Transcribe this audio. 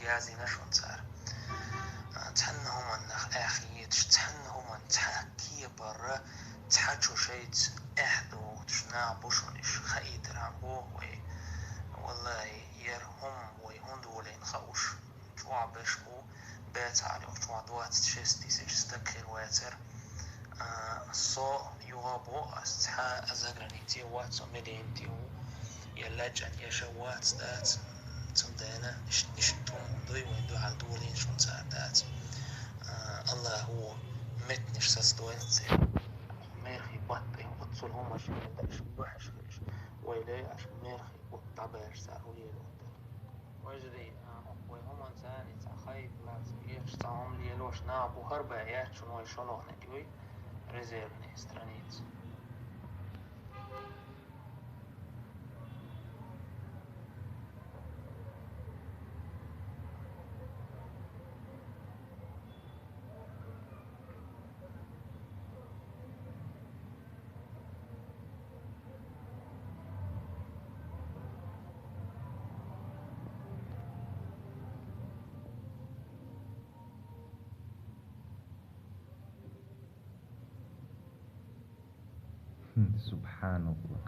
يازي نشون صار تحنهم أنخ أخيت تحنهم أن تحكي برا تحكوا شيء أحدو تشنا بوشونش خيط رامبو والله يرهم ويهندو لين خوش شو بشكو بيت عليه شو دوات تشستي سجستكر واتر صو يغابو أستحى أزغرانيتي واتسو ملينتي يلاجن يشوات دات تمدانا نشتم دوي وين دو على دولين شون ساعدات الله هو متنش سستوين ميرخي بطي وتصل هما شو بدأش بوحش خلش ويلي عش ميرخي وطبعش ساروي الوطن وجري وهم انسان يتخيب لازم يشتعهم ليلوش نابو هربا ياتشون ويشلوه نديوي ريزيرني سترانيت سبحان الله.